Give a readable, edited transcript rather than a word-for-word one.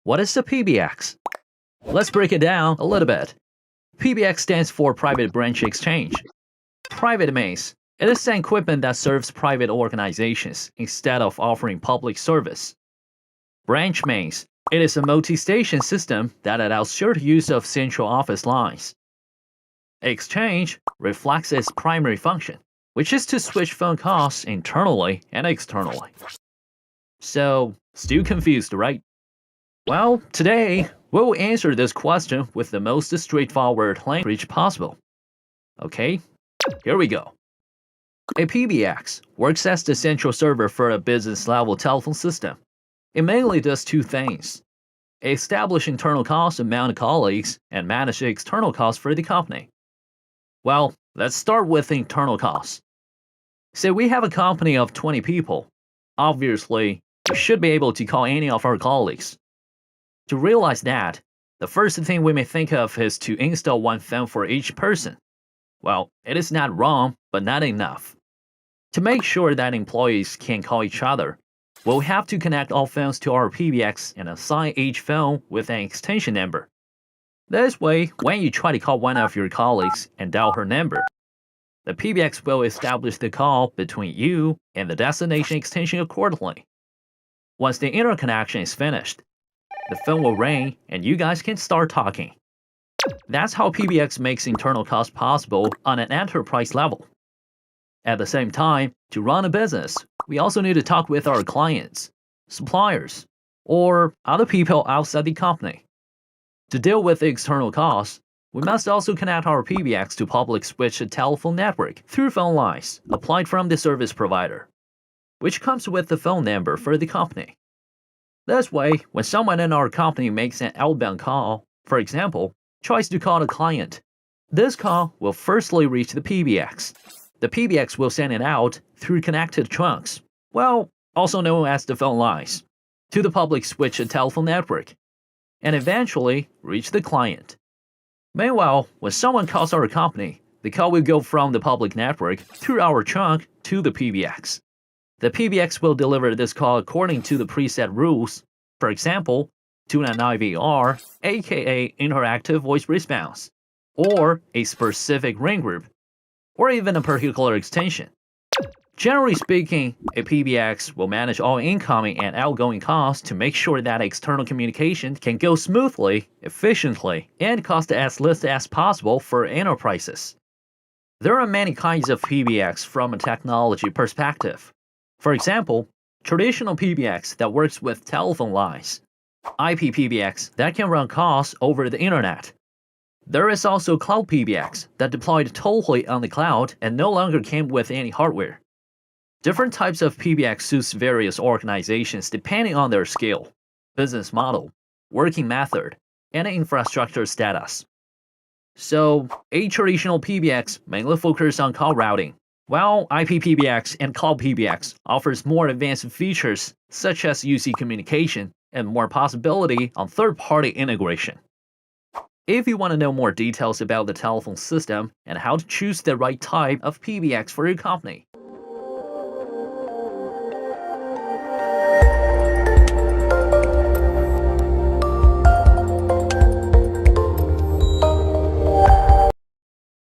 What is the PBX? Let's break it down a little bit. PBX stands for Private Branch Exchange. Private means it is an equipment that serves private organizations instead of offering public service. Branch means it is a multi-station system that allows shared use of central office lines. Exchange reflects its primary function, which is to switch phone calls internally and externally. So, still confused, right? Well, today, we'll answer this question with the most straightforward language possible. Okay, here we go. A PBX works as the central server for a business-level telephone system. It mainly does two things: establish internal calls among colleagues and manage external calls for the company. Well, let's start with internal calls. Say we have a company of 20 people. Obviously, we should be able to call any of our colleagues. To realize that, the first thing we may think of is to install one phone for each person. Well, it is not wrong, but not enough. To make sure that employees can call each other, we'll have to connect all phones to our PBX and assign each phone with an extension number. This way, when you try to call one of your colleagues and dial her number, the PBX will establish the call between you and the destination extension accordingly. Once the interconnection is finished, the phone will ring and you guys can start talking. That's how PBX makes internal calls possible on an enterprise level. At the same time, to run a business, we also need to talk with our clients, suppliers, or other people outside the company. To deal with the external calls, we must also connect our PBX to public switch telephone network through phone lines applied from the service provider, which comes with the phone number for the company. This way, when someone in our company makes an outbound call, for example, tries to call a client, this call will firstly reach the PBX. The PBX will send it out through connected trunks, well, also known as the phone lines, to the public switch telephone network, and eventually reach the client. Meanwhile, when someone calls our company, the call will go from the public network through our trunk to the PBX. The PBX will deliver this call according to the preset rules, for example, to an IVR, aka interactive voice response, or a specific ring group, or even a particular extension. Generally speaking, a PBX will manage all incoming and outgoing calls to make sure that external communication can go smoothly, efficiently, and cost as little as possible for enterprises. There are many kinds of PBX from a technology perspective. For example, traditional PBX that works with telephone lines, IP PBX that can run calls over the internet. There is also Cloud PBX that deployed totally on the cloud and no longer came with any hardware. Different types of PBX suits various organizations depending on their scale, business model, working method, and infrastructure status. So, a traditional PBX mainly focuses on call routing, while IP PBX and Cloud PBX offers more advanced features such as UC communication and more possibility on third-party integration. If you want to know more details about the telephone system and how to choose the right type of PBX for your company,